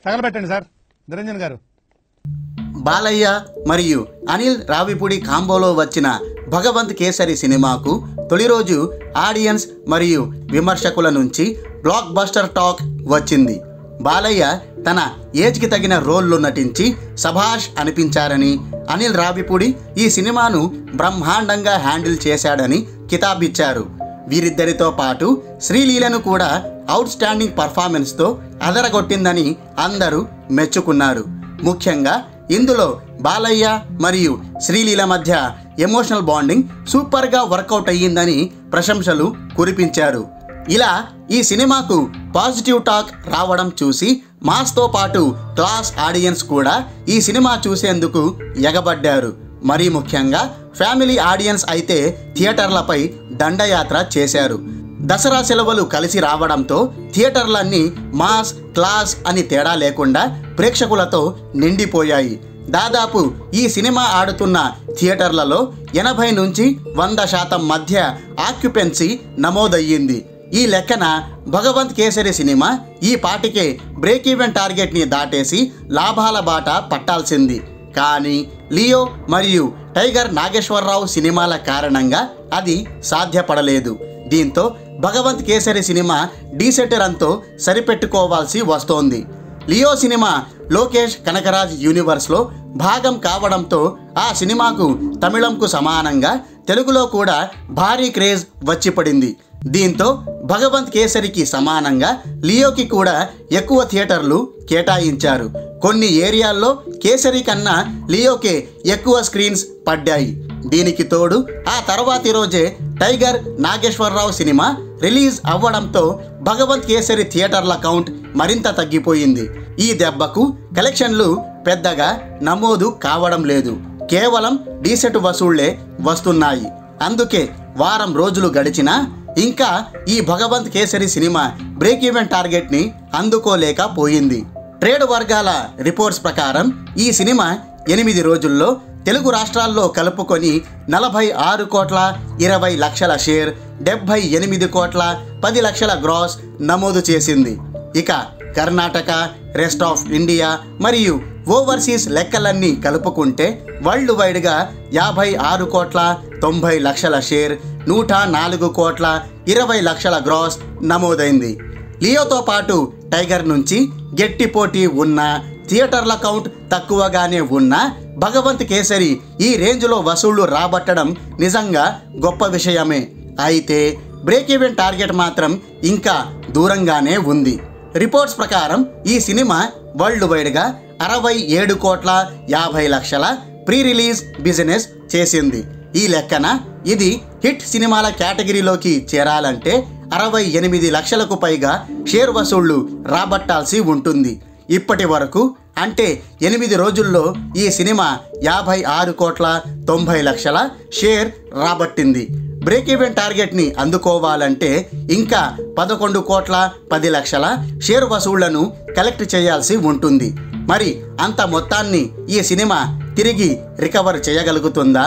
తగలబెట్టండి sir Niranjan గారు. బాలయ్య మరియు అనిల్ రావిపూడి కాంబోలో వచ్చిన భగవంత్ కేసరి సినిమాకు తొలి రోజు ఆడియన్స్ మరియు విమర్శకుల నుంచి బ్లాక్ బస్టర్ టాక్ వచ్చింది. బాలయ్య తన ఏజ్కి తగిన రోల్లో నటించి సభాష్ అనిపించారని, అనిల్ రావిపూడి ఈ సినిమాను బ్రహ్మాండంగా హ్యాండిల్ చేశాడని కితాబిచ్చారు. వీరిద్దరితో పాటు శ్రీలీలను కూడా అవుట్ స్టాండింగ్ పర్ఫార్మెన్స్తో అదరగొట్టిందని అందరూ మెచ్చుకున్నారు. ముఖ్యంగా ఇందులో బాలయ్య మరియు శ్రీలీల మధ్య ఎమోషనల్ బాండింగ్ సూపర్గా వర్కౌట్ అయ్యిందని ప్రశంసలు కురిపించారు. ఇలా ఈ సినిమాకు పాజిటివ్ టాక్ రావడం చూసి మాస్తో పాటు క్లాస్ ఆడియన్స్ కూడా ఈ సినిమా చూసేందుకు ఎగబడ్డారు. మరీ ముఖ్యంగా ఫ్యామిలీ ఆడియన్స్ అయితే థియేటర్లపై దండయాత్ర చేశారు. దసరా సెలవులు కలిసి రావడంతో థియేటర్లన్నీ మాస్ క్లాస్ అని తేడా లేకుండా ప్రేక్షకులతో నిండిపోయాయి. దాదాపు ఈ సినిమా ఆడుతున్న థియేటర్లలో 80 నుంచి 100% మధ్య ఆక్యుపెన్సీ నమోదయ్యింది. ఈ లెక్కన భగవంత్ కేసరి సినిమా ఈ పాటికే బ్రేక్ ఈవెన్ టార్గెట్ని దాటేసి లాభాల బాట పట్టాల్సింది. కానీ లియో మరియు టైగర్ నాగేశ్వరరావు సినిమాల కారణంగా అది సాధ్యపడలేదు. దీంతో భగవంత్ కేసరి సినిమా డీసెంట్ రన్తో సరిపెట్టుకోవాల్సి వస్తోంది. లియో సినిమా లోకేష్ కనకరాజ్ యూనివర్స్లో భాగం కావడంతో ఆ సినిమాకు తమిళంకు సమానంగా తెలుగులో కూడా భారీ క్రేజ్ వచ్చిపడింది. దీంతో భగవంత్ కేసరికి సమానంగా లియోకి కూడా ఎక్కువ థియేటర్లు కేటాయించారు. కొన్ని ఏరియాల్లో కేసరి కన్నా లియోకే ఎక్కువ స్క్రీన్స్ పడ్డాయి. దీనికి తోడు ఆ తర్వాతి రోజే టైగర్ నాగేశ్వరరావు సినిమా రిలీజ్ అవ్వడంతో భగవంత్ కేసరి థియేటర్ల కౌంట్ మరింత తగ్గిపోయింది. ఈ దెబ్బకు కలెక్షన్లు పెద్దగా నమోదు కావడం లేదు. కేవలం డీసెంట్ వసూళ్లే వస్తున్నాయి. అందుకే వారం రోజులు గడిచినా ఇంకా ఈ Bhagavanth Kesari cinema break even టార్గెట్ని అందుకోలేకపోయింది. ట్రేడ్ వర్గాల రిపోర్ట్స్ ప్రకారం ఈ సినిమా 8 రోజుల్లో తెలుగు రాష్ట్రాల్లో కలుపుకొని 46 కోట్ల 20 లక్షల షేర్, 78 కోట్ల 10 లక్షల గ్రాస్ నమోదు చేసింది. ఇక కర్ణాటక, రెస్ట్ ఆఫ్ ఇండియా మరియు ఓవర్సీస్ లెక్కలన్నీ కలుపుకుంటే వరల్డ్ వైడ్గా 56 కోట్ల 90 లక్షల షేర్, 104 కోట్ల 20 లక్షల గ్రాస్ నమోదైంది. లియోతో పాటు టైగర్ నుంచి గట్టి పోటీ ఉన్న థియేటర్ల కౌంట్ తక్కువగానే ఉన్న భగవంత్ కేసరి ఈ రేంజ్లో వసూళ్లు రాబట్టడం నిజంగా గొప్ప విషయమే. అయితే బ్రేక్ ఈవెన్ టార్గెట్ మాత్రం ఇంకా దూరంగానే ఉంది. రిపోర్ట్స్ ప్రకారం ఈ సినిమా వరల్డ్ వైడ్గా 67 కోట్ల 50 లక్షల ప్రీ రిలీజ్ బిజినెస్ చేసింది. ఈ లెక్కన ఇది హిట్ సినిమాల కేటగిరీలోకి చేరాలంటే 68 లక్షలకు పైగా షేర్ వసూళ్లు రాబట్టాల్సి ఉంటుంది. ఇప్పటి వరకు అంటే 8 రోజుల్లో ఈ సినిమా 56 కోట్ల 90 లక్షల షేర్ రాబట్టింది. బ్రేక్ ఈవెన్ టార్గెట్ని అందుకోవాలంటే ఇంకా 11 కోట్ల 10 లక్షల షేర్ వసూళ్లను కలెక్ట్ చేయాల్సి ఉంటుంది. మరి అంత మొత్తాన్ని ఈ సినిమా తిరిగి రికవర్ చేయగలుగుతుందా?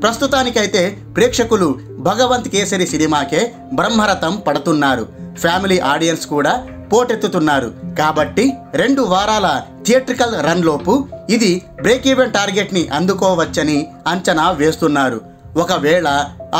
ప్రస్తుతానికైతే ప్రేక్షకులు భగవంత్ కేసరి సినిమాకే బ్రహ్మరథం పడుతున్నారు. ఫ్యామిలీ ఆడియన్స్ కూడా పోటెత్తుతున్నారు. కాబట్టి 2 వారాల థియేట్రికల్ రన్ లోపు ఇది బ్రేక్ ఈవెన్ టార్గెట్ని అందుకోవచ్చని అంచనా వేస్తున్నారు. ఒకవేళ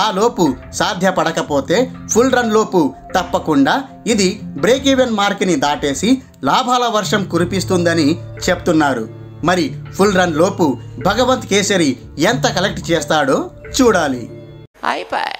ఆ లోపు సాధ్యపడకపోతే ఫుల్ రన్ లోపు తప్పకుండా ఇది బ్రేక్ ఈవెన్ మార్క్ని దాటేసి లాభాల వర్షం కురిపిస్తుందని చెప్తున్నారు. మరి ఫుల్ రన్ లోపు భగవంత్ కేసరి ఎంత కలెక్ట్ చేస్తాడో చూడాలి. అయిపోయి